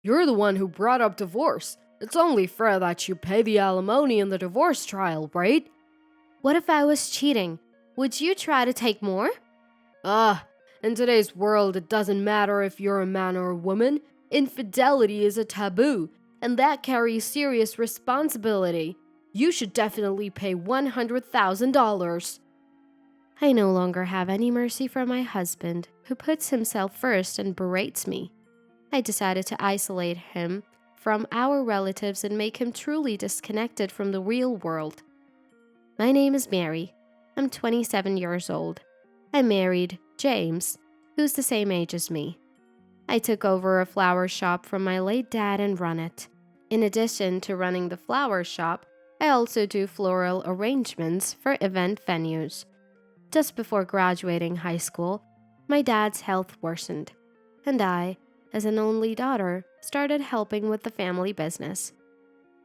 You're the one who brought up divorce. It's only fair that you pay the alimony in the divorce trial, right? What if I was cheating? Would you try to take more? Ah, in today's world, it doesn't matter if you're a man or a woman. Infidelity is a taboo, and that carries serious responsibility. You should definitely pay $100,000. I no longer have any mercy for my husband, who puts himself first and berates me. I decided to isolate him from our relatives and make him truly disconnected from the real world. My name is Mary. I'm 27 years old. I married James, who's the same age as me. I took over a flower shop from my late dad and run it. In addition to running the flower shop, I also do floral arrangements for event venues. Just before graduating high school, my dad's health worsened, and I, as an only daughter, started helping with the family business.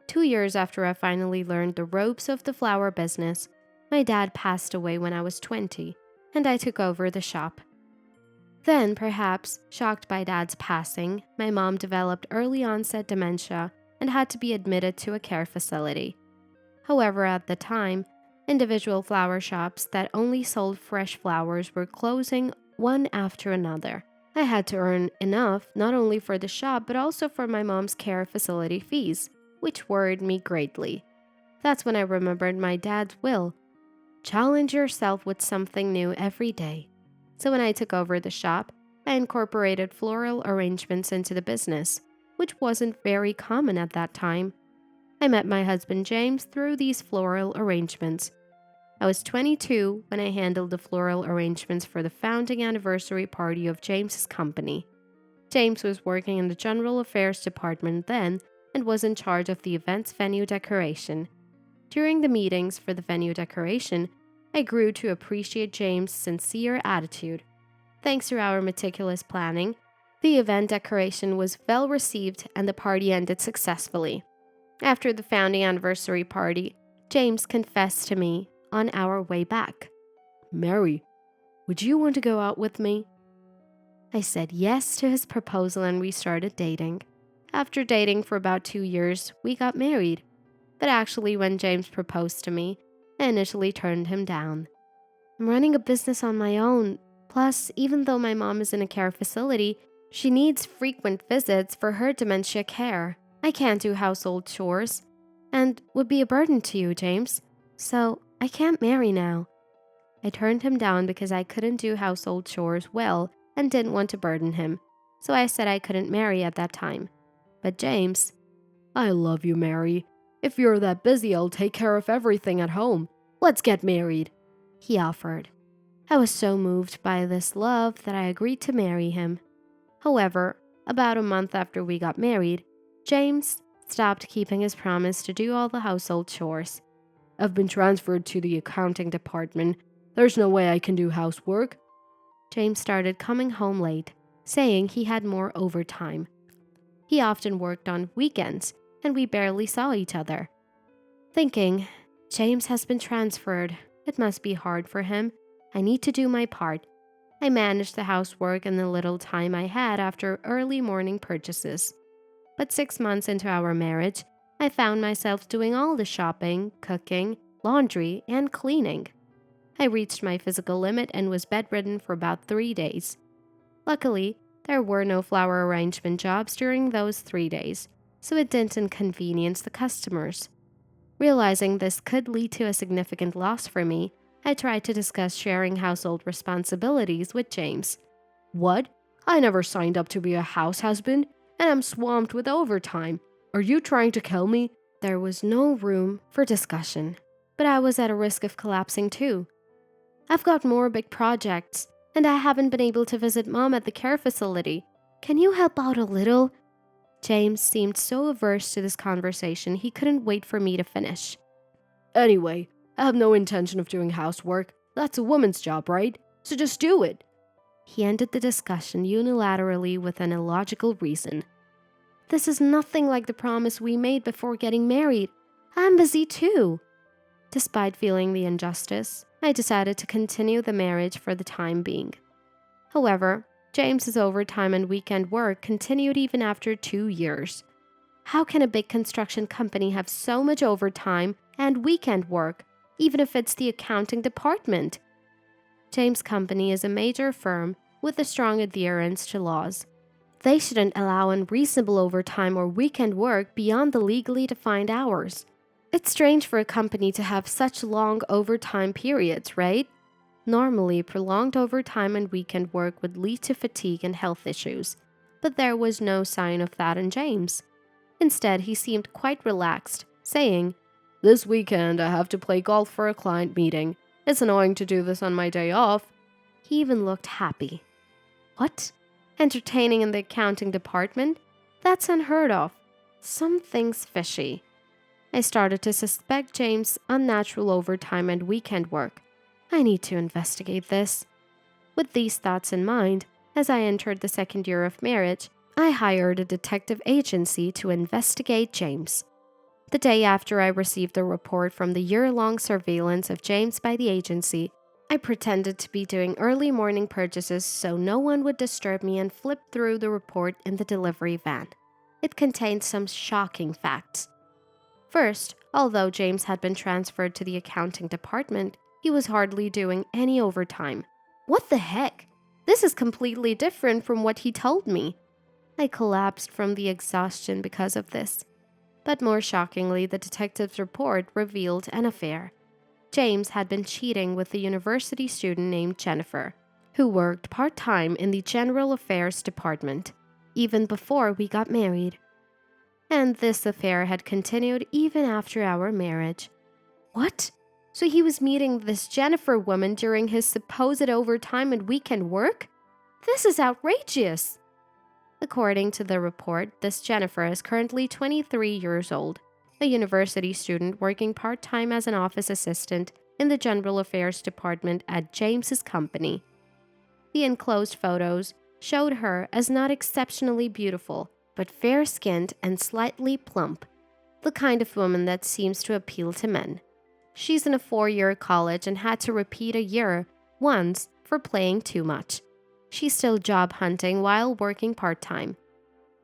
2 years after I finally learned the ropes of the flower business, my dad passed away when I was 20, and I took over the shop. Then, perhaps, shocked by dad's passing, my mom developed early onset dementia and had to be admitted to a care facility. However, at the time, individual flower shops that only sold fresh flowers were closing one after another. I had to earn enough not only for the shop but also for my mom's care facility fees, which worried me greatly. That's when I remembered my dad's will. Challenge yourself with something new every day. So when I took over the shop, I incorporated floral arrangements into the business, which wasn't very common at that time. I met my husband James through these floral arrangements. I was 22 when I handled the floral arrangements for the founding anniversary party of James's company. James was working in the general affairs department then and was in charge of the event's venue decoration. During the meetings for the venue decoration, I grew to appreciate James' sincere attitude. Thanks to our meticulous planning, the event decoration was well received and the party ended successfully. After the founding anniversary party, James confessed to me on our way back. Mary, would you want to go out with me? I said yes to his proposal and we started dating. After dating for about 2 years, we got married. But actually, when James proposed to me, I initially turned him down. I'm running a business on my own. Plus, even though my mom is in a care facility, she needs frequent visits for her dementia care. I can't do household chores and would be a burden to you, James. So I can't marry now. I turned him down because I couldn't do household chores well and didn't want to burden him. So I said I couldn't marry at that time. But James, I love you, Mary. If you're that busy, I'll take care of everything at home. Let's get married, he offered. I was so moved by this love that I agreed to marry him. However, about a month after we got married, James stopped keeping his promise to do all the household chores. I've been transferred to the accounting department. There's no way I can do housework. James started coming home late, saying he had more overtime. He often worked on weekends, and we barely saw each other. Thinking, James has been transferred. It must be hard for him. I need to do my part. I managed the housework in the little time I had after early morning purchases. But 6 months into our marriage, I found myself doing all the shopping, cooking, laundry, and cleaning. I reached my physical limit and was bedridden for about 3 days. Luckily, there were no flower arrangement jobs during those 3 days, so it didn't inconvenience the customers. Realizing this could lead to a significant loss for me, I tried to discuss sharing household responsibilities with James. What? I never signed up to be a house husband, and I'm swamped with overtime. Are you trying to kill me? There was no room for discussion, but I was at a risk of collapsing too. I've got more big projects, and I haven't been able to visit Mom at the care facility. Can you help out a little? James seemed so averse to this conversation he couldn't wait for me to finish. Anyway, I have no intention of doing housework. That's a woman's job, right? So just do it. He ended the discussion unilaterally with an illogical reason. This is nothing like the promise we made before getting married. I'm busy too. Despite feeling the injustice, I decided to continue the marriage for the time being. However, James's overtime and weekend work continued even after 2 years. How can a big construction company have so much overtime and weekend work, even if it's the accounting department? James' company is a major firm with a strong adherence to laws. They shouldn't allow unreasonable overtime or weekend work beyond the legally defined hours. It's strange for a company to have such long overtime periods, right? Normally, prolonged overtime and weekend work would lead to fatigue and health issues, but there was no sign of that in James. Instead, he seemed quite relaxed, saying, "This weekend I have to play golf for a client meeting. It's annoying to do this on my day off." He even looked happy. What? Entertaining in the accounting department? That's unheard of. Something's fishy. I started to suspect James' unnatural overtime and weekend work. I need to investigate this. With these thoughts in mind, as I entered the second year of marriage, I hired a detective agency to investigate James. The day after I received the report from the year-long surveillance of James by the agency, I pretended to be doing early morning purchases so no one would disturb me and flipped through the report in the delivery van. It contained some shocking facts. First, although James had been transferred to the accounting department, he was hardly doing any overtime. What the heck? This is completely different from what he told me. I collapsed from the exhaustion because of this. But more shockingly, the detective's report revealed an affair. James had been cheating with a university student named Jennifer, who worked part-time in the General Affairs Department, even before we got married. And this affair had continued even after our marriage. What? So he was meeting this Jennifer woman during his supposed overtime and weekend work? This is outrageous! According to the report, this Jennifer is currently 23 years old, a university student working part-time as an office assistant in the General Affairs Department at James's company. The enclosed photos showed her as not exceptionally beautiful, but fair-skinned and slightly plump, the kind of woman that seems to appeal to men. She's in a 4-year college and had to repeat a year once for playing too much. She's still job hunting while working part-time.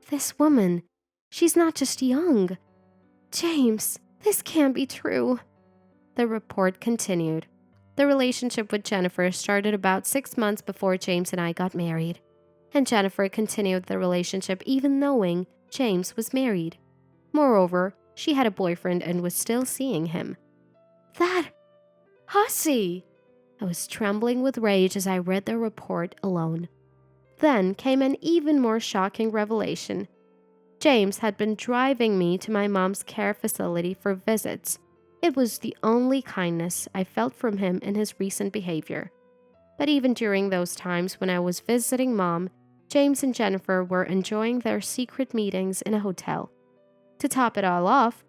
This woman, she's not just young. James, this can't be true. The report continued. The relationship with Jennifer started about 6 months before James and I got married, and Jennifer continued the relationship even knowing James was married. Moreover, she had a boyfriend and was still seeing him. That... Hussy! I was trembling with rage as I read the report alone. Then came an even more shocking revelation. James had been driving me to my mom's care facility for visits. It was the only kindness I felt from him in his recent behavior. But even during those times when I was visiting Mom, James and Jennifer were enjoying their secret meetings in a hotel. To top it all off,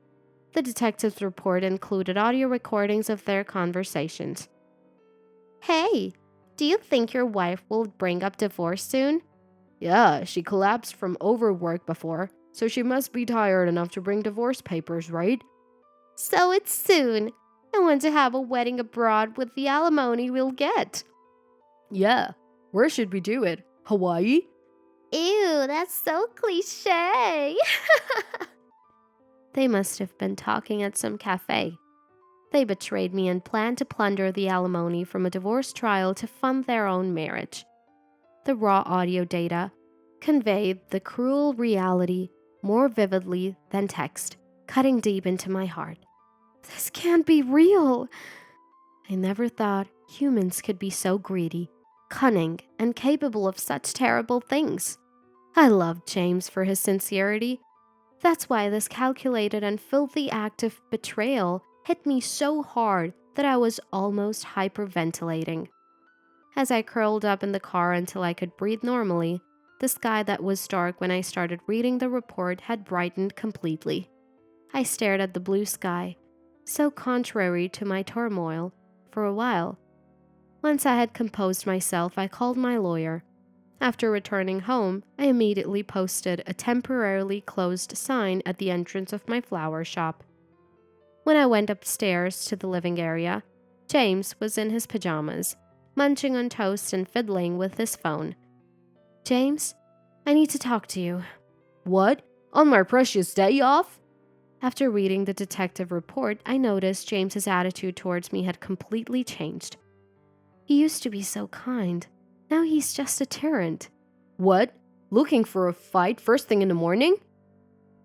the detective's report included audio recordings of their conversations. Hey, do you think your wife will bring up divorce soon? Yeah, she collapsed from overwork before, so she must be tired enough to bring divorce papers, right? So it's soon. I want to have a wedding abroad with the alimony we'll get. Yeah, where should we do it? Hawaii? Ew, that's so cliche. They must have been talking at some cafe. They betrayed me and planned to plunder the alimony from a divorce trial to fund their own marriage. The raw audio data conveyed the cruel reality more vividly than text, cutting deep into my heart. This can't be real. I never thought humans could be so greedy, cunning, and capable of such terrible things. I loved James for his sincerity. That's why this calculated and filthy act of betrayal hit me so hard that I was almost hyperventilating. As I curled up in the car until I could breathe normally, the sky that was dark when I started reading the report had brightened completely. I stared at the blue sky, so contrary to my turmoil, for a while. Once I had composed myself, I called my lawyer. After returning home, I immediately posted a temporarily closed sign at the entrance of my flower shop. When I went upstairs to the living area, James was in his pajamas, munching on toast and fiddling with his phone. James, I need to talk to you. What? On my precious day off? After reading the detective report, I noticed James's attitude towards me had completely changed. He used to be so kind. Now he's just a tyrant. What? Looking for a fight first thing in the morning?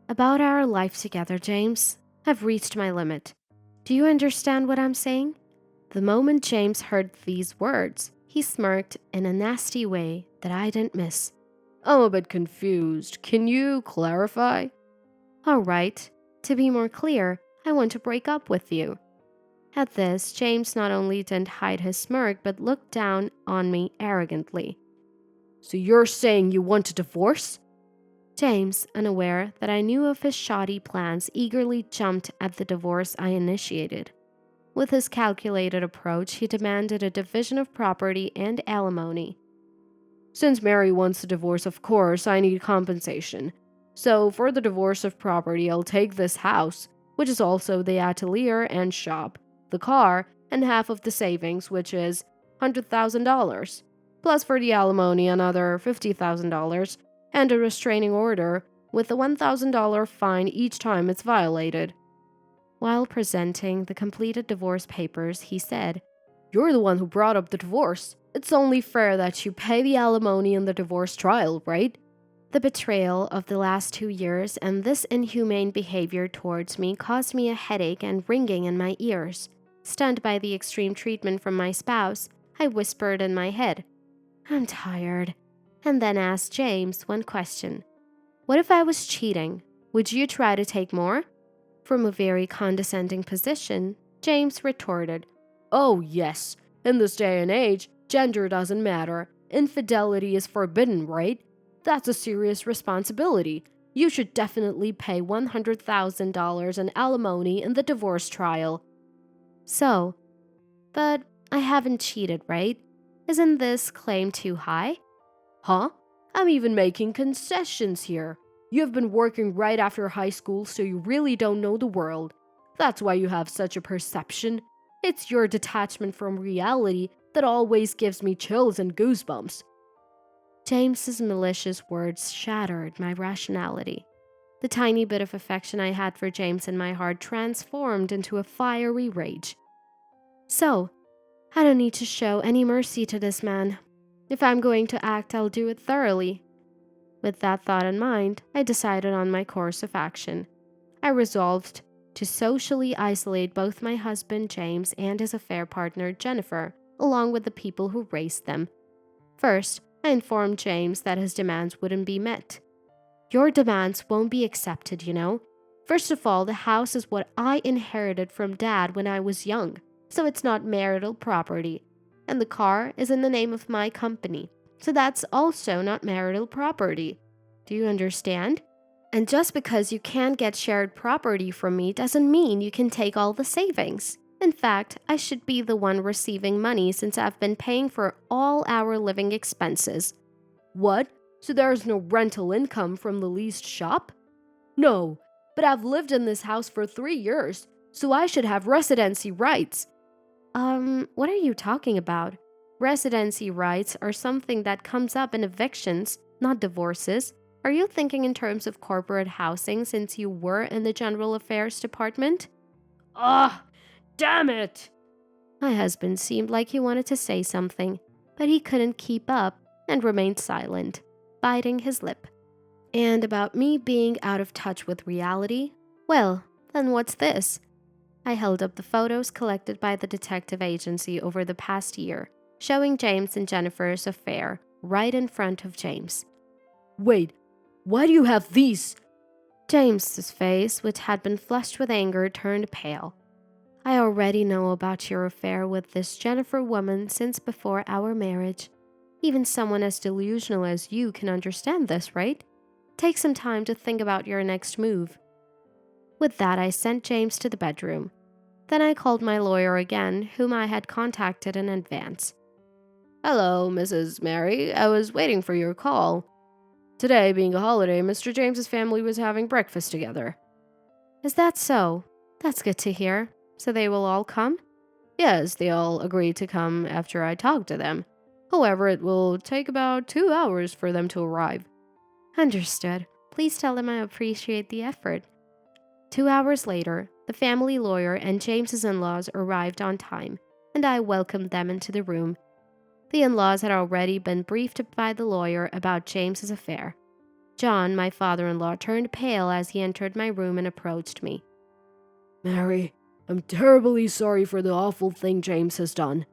About our life together, James. I've reached my limit. Do you understand what I'm saying? The moment James heard these words, he smirked in a nasty way that I didn't miss. I'm a bit confused. Can you clarify? All right. To be more clear, I want to break up with you. At this, James not only didn't hide his smirk, but looked down on me arrogantly. So you're saying you want a divorce? James, unaware that I knew of his shoddy plans, eagerly jumped at the divorce I initiated. With his calculated approach, he demanded a division of property and alimony. Since Mary wants a divorce, of course, I need compensation. So for the divorce of property, I'll take this house, which is also the atelier and shop, the car, and half of the savings, which is $100,000. Plus for the alimony, another $50,000, and a restraining order with a $1,000 fine each time it's violated. While presenting the completed divorce papers, he said, You're the one who brought up the divorce. It's only fair that you pay the alimony in the divorce trial, right? The betrayal of the last 2 years and this inhumane behavior towards me caused me a headache and ringing in my ears. Stunned by the extreme treatment from my spouse, I whispered in my head, I'm tired, and then asked James one question. What if I was cheating? Would you try to take more? From a very condescending position, James retorted, Oh, yes. In this day and age, gender doesn't matter. Infidelity is forbidden, right? That's a serious responsibility. You should definitely pay $100,000 in alimony in the divorce trial. So, but I haven't cheated, right? Isn't this claim too high? Huh? I'm even making concessions here. You've been working right after high school, so you really don't know the world. That's why you have such a perception. It's your detachment from reality that always gives me chills and goosebumps. James's malicious words shattered my rationality. The tiny bit of affection I had for James in my heart transformed into a fiery rage. So, I don't need to show any mercy to this man. If I'm going to act, I'll do it thoroughly. With that thought in mind, I decided on my course of action. I resolved to socially isolate both my husband, James, and his affair partner, Jennifer, along with the people who raised them. First, I informed James that his demands wouldn't be met. Your demands won't be accepted, you know. First of all, the house is what I inherited from Dad when I was young, so it's not marital property. And the car is in the name of my company, so that's also not marital property. Do you understand? And just because you can't get shared property from me doesn't mean you can take all the savings. In fact, I should be the one receiving money since I've been paying for all our living expenses. What? So there's no rental income from the leased shop? No, but I've lived in this house for 3 years, so I should have residency rights. What are you talking about? Residency rights are something that comes up in evictions, not divorces. Are you thinking in terms of corporate housing since you were in the general affairs department? Ah, damn it! My husband seemed like he wanted to say something, but he couldn't keep up and remained silent, biting his lip. And about me being out of touch with reality? Well, then what's this? I held up the photos collected by the detective agency over the past year, showing James and Jennifer's affair right in front of James. Wait, why do you have these? James's face, which had been flushed with anger, turned pale. I already know about your affair with this Jennifer woman since before our marriage. Even someone as delusional as you can understand this, right? Take some time to think about your next move. With that, I sent James to the bedroom. Then I called my lawyer again, whom I had contacted in advance. Hello, Mrs. Mary. I was waiting for your call. Today, being a holiday, Mr. James's family was having breakfast together. Is that so? That's good to hear. So they will all come? Yes, they all agreed to come after I talked to them. However, it will take about 2 hours for them to arrive. Understood. Please tell them I appreciate the effort. 2 hours later, the family lawyer and James's in-laws arrived on time, and I welcomed them into the room. The in-laws had already been briefed by the lawyer about James's affair. John, my father-in-law, turned pale as he entered my room and approached me. Mary, I'm terribly sorry for the awful thing James has done.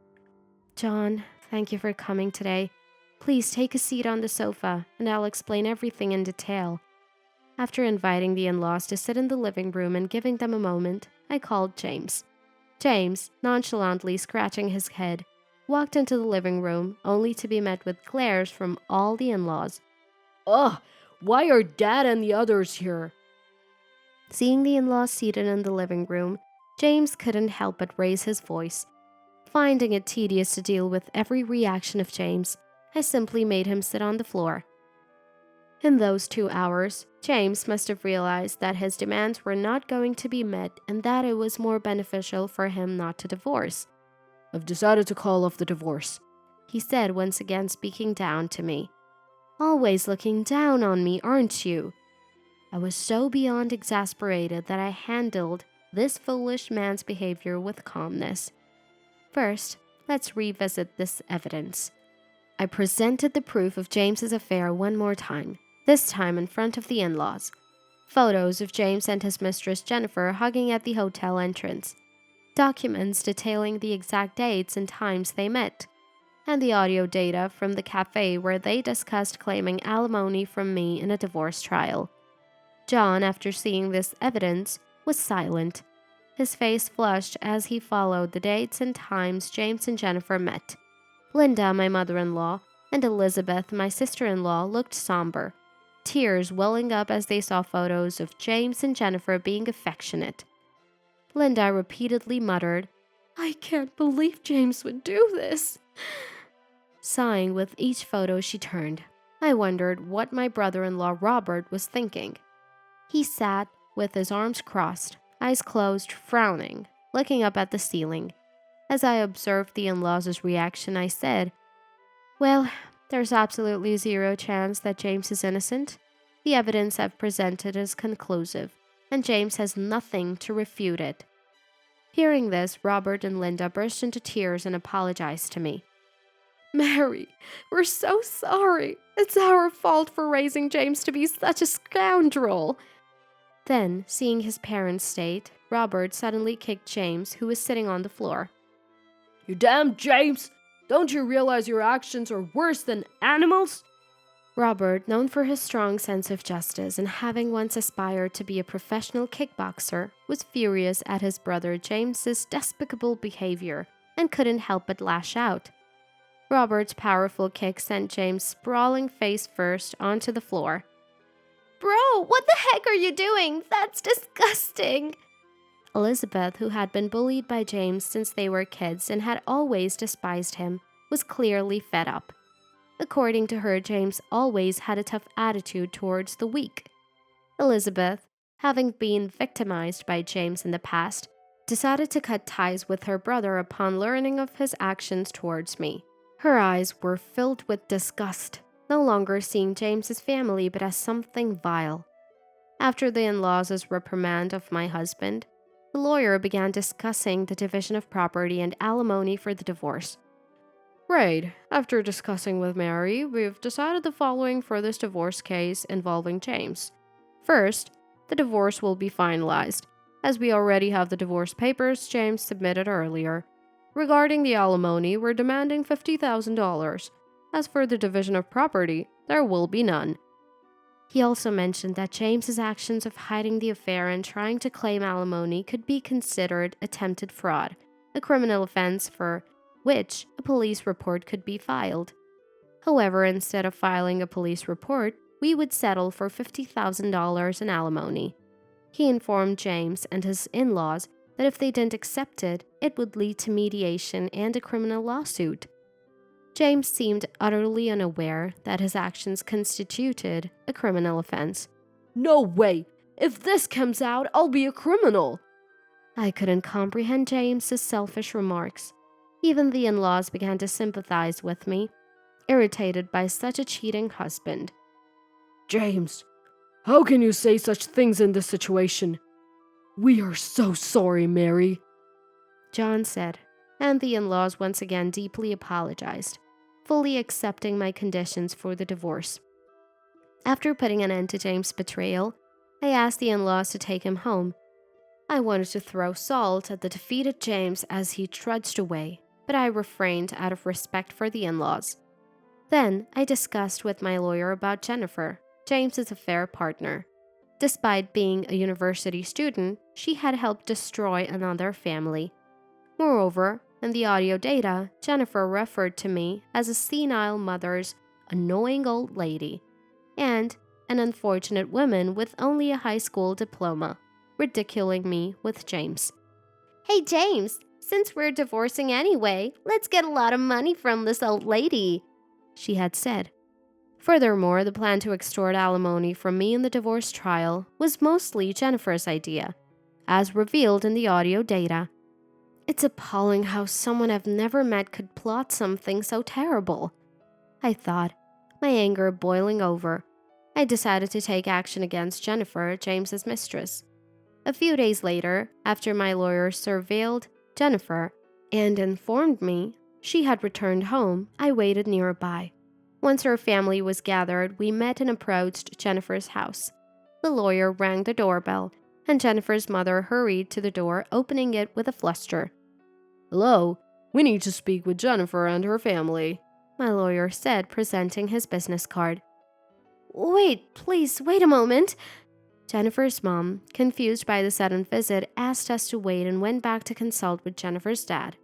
John, thank you for coming today. Please take a seat on the sofa, and I'll explain everything in detail. After inviting the in-laws to sit in the living room and giving them a moment, I called James. James, nonchalantly scratching his head, walked into the living room only to be met with glares from all the in-laws. Ugh, why are Dad and the others here? Seeing the in-laws seated in the living room, James couldn't help but raise his voice. Finding it tedious to deal with every reaction of James, I simply made him sit on the floor. In those 2 hours, James must have realized that his demands were not going to be met and that it was more beneficial for him not to divorce. I've decided to call off the divorce, he said, once again speaking down to me. Always looking down on me, aren't you? I was so beyond exasperated that I handled this foolish man's behavior with calmness. First, let's revisit this evidence. I presented the proof of James's affair one more time, this time in front of the in-laws. Photos of James and his mistress Jennifer hugging at the hotel entrance. Documents detailing the exact dates and times they met. And the audio data from the cafe where they discussed claiming alimony from me in a divorce trial. John, after seeing this evidence, was silent. His face flushed as he followed the dates and times James and Jennifer met. Linda, my mother-in-law, and Elizabeth, my sister-in-law, looked somber, tears welling up as they saw photos of James and Jennifer being affectionate. Linda repeatedly muttered, "I can't believe James would do this," sighing with each photo she turned. I wondered what my brother-in-law Robert was thinking. He sat with his arms crossed, eyes closed, frowning, looking up at the ceiling. As I observed the in-laws' reaction, I said, "Well, there's absolutely zero chance that James is innocent. The evidence I've presented is conclusive, and James has nothing to refute it." Hearing this, Robert and Linda burst into tears and apologized to me. Mary, we're so sorry. It's our fault for raising James to be such a scoundrel. Then, seeing his parents' state, Robert suddenly kicked James, who was sitting on the floor. You damn James! Don't you realize your actions are worse than animals? Robert, known for his strong sense of justice and having once aspired to be a professional kickboxer, was furious at his brother James's despicable behavior and couldn't help but lash out. Robert's powerful kick sent James sprawling face first onto the floor. "Bro, what the heck are you doing? That's disgusting!" Elizabeth, who had been bullied by James since they were kids and had always despised him, was clearly fed up. According to her, James always had a tough attitude towards the weak. Elizabeth, having been victimized by James in the past, decided to cut ties with her brother upon learning of his actions towards me. Her eyes were filled with disgust, no longer seeing James's family but as something vile. After the in-laws' reprimand of my husband, the lawyer began discussing the division of property and alimony for the divorce. Right, after discussing with Mary, we've decided the following for this divorce case involving James. First, the divorce will be finalized, as we already have the divorce papers James submitted earlier. Regarding the alimony, we're demanding $50,000. As for the division of property, there will be none. He also mentioned that James's actions of hiding the affair and trying to claim alimony could be considered attempted fraud, a criminal offense for which a police report could be filed. However, instead of filing a police report, we would settle for $50,000 in alimony. He informed James and his in-laws that if they didn't accept it, it would lead to mediation and a criminal lawsuit. James seemed utterly unaware that his actions constituted a criminal offense. No way! If this comes out, I'll be a criminal! I couldn't comprehend James's selfish remarks. Even the in-laws began to sympathize with me, irritated by such a cheating husband. James, how can you say such things in this situation? We are so sorry, Mary, John said, and the in-laws once again deeply apologized, fully accepting my conditions for the divorce. After putting an end to James' betrayal, I asked the in-laws to take him home. I wanted to throw salt at the defeated James as he trudged away, but I refrained out of respect for the in-laws. Then I discussed with my lawyer about Jennifer, James's affair partner. Despite being a university student, she had helped destroy another family. Moreover, in the audio data, Jennifer referred to me as a senile mother's annoying old lady and an unfortunate woman with only a high school diploma, ridiculing me with James. "Hey James, since we're divorcing anyway, let's get a lot of money from this old lady," she had said. Furthermore, the plan to extort alimony from me in the divorce trial was mostly Jennifer's idea, as revealed in the audio data. It's appalling how someone I've never met could plot something so terrible, I thought, my anger boiling over. I decided to take action against Jennifer, James's mistress. A few days later, after my lawyer surveilled Jennifer and informed me she had returned home, I waited nearby. Once her family was gathered, we met and approached Jennifer's house. The lawyer rang the doorbell, and Jennifer's mother hurried to the door, opening it with a fluster. "Hello, we need to speak with Jennifer and her family," my lawyer said, presenting his business card. "Wait, please, wait a moment." Jennifer's mom, confused by the sudden visit, asked us to wait and went back to consult with Jennifer's dad.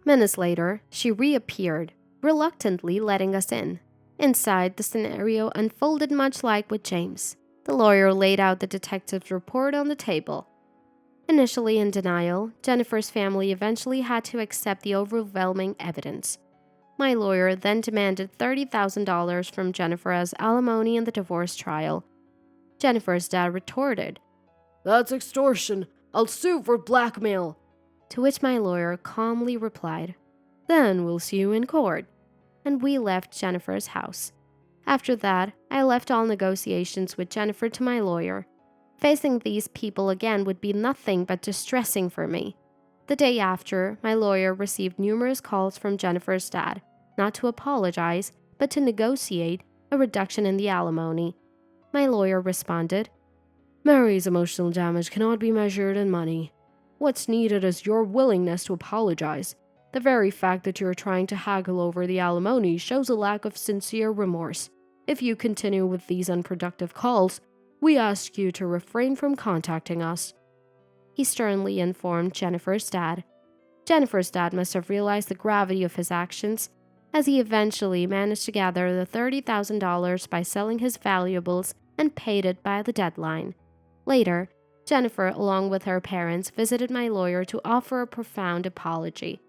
Minutes later, she reappeared, reluctantly letting us in. Inside, the scenario unfolded much like with James. The lawyer laid out the detective's report on the table. Initially in denial, Jennifer's family eventually had to accept the overwhelming evidence. My lawyer then demanded $30,000 from Jennifer as alimony in the divorce trial. Jennifer's dad retorted, "That's extortion. I'll sue for blackmail." To which my lawyer calmly replied, "Then we'll see you in court." And we left Jennifer's house. After that, I left all negotiations with Jennifer to my lawyer. Facing these people again would be nothing but distressing for me. The day after, my lawyer received numerous calls from Jennifer's dad, not to apologize, but to negotiate a reduction in the alimony. My lawyer responded, "Mary's emotional damage cannot be measured in money. What's needed is your willingness to apologize. The very fact that you're trying to haggle over the alimony shows a lack of sincere remorse. If you continue with these unproductive calls, we ask you to refrain from contacting us." He sternly informed Jennifer's dad. Jennifer's dad must have realized the gravity of his actions, as he eventually managed to gather the $30,000 by selling his valuables and paid it by the deadline. Later, Jennifer, along with her parents, visited my lawyer to offer a profound apology.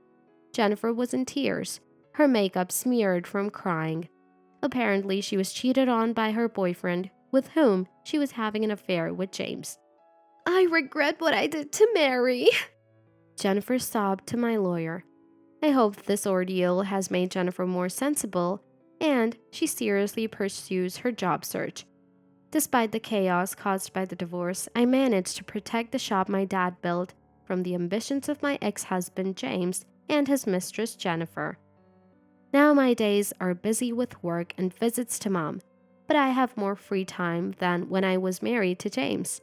Jennifer was in tears, her makeup smeared from crying. Apparently, she was cheated on by her boyfriend, with whom she was having an affair with James. "I regret what I did to Mary," Jennifer sobbed to my lawyer. I hope this ordeal has made Jennifer more sensible and she seriously pursues her job search. Despite the chaos caused by the divorce, I managed to protect the shop my dad built from the ambitions of my ex-husband James and his mistress Jennifer. Now my days are busy with work and visits to mom, but I have more free time than when I was married to James.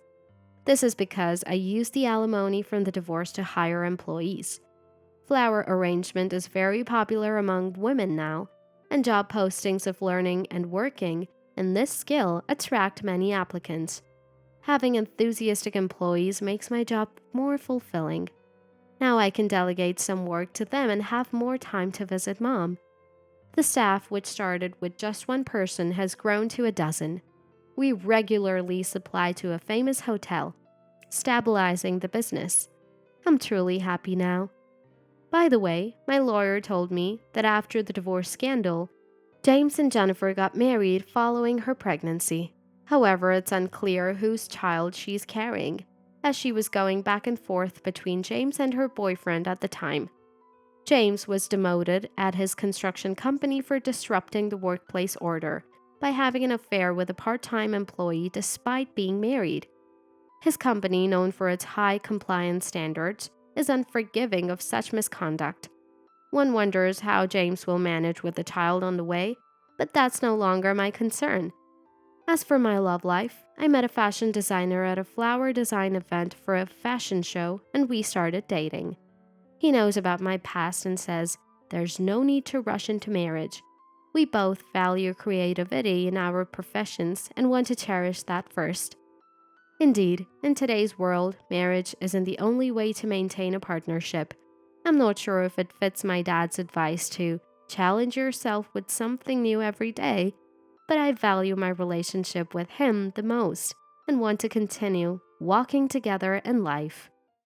This is because I use the alimony from the divorce to hire employees. Flower arrangement is very popular among women now, and job postings of learning and working in this skill attract many applicants. Having enthusiastic employees makes my job more fulfilling. Now I can delegate some work to them and have more time to visit mom. The staff, which started with just one person, has grown to a dozen. We regularly supply to a famous hotel, stabilizing the business. I'm truly happy now. By the way, my lawyer told me that after the divorce scandal, James and Jennifer got married following her pregnancy. However, it's unclear whose child she's carrying, as she was going back and forth between James and her boyfriend at the time. James was demoted at his construction company for disrupting the workplace order by having an affair with a part-time employee despite being married. His company, known for its high compliance standards, is unforgiving of such misconduct. One wonders how James will manage with a child on the way, but that's no longer my concern. As for my love life, I met a fashion designer at a flower design event for a fashion show and we started dating. He knows about my past and says there's no need to rush into marriage. We both value creativity in our professions and want to cherish that first. Indeed, in today's world, marriage isn't the only way to maintain a partnership. I'm not sure if it fits my dad's advice to challenge yourself with something new every day, but I value my relationship with him the most and want to continue walking together in life.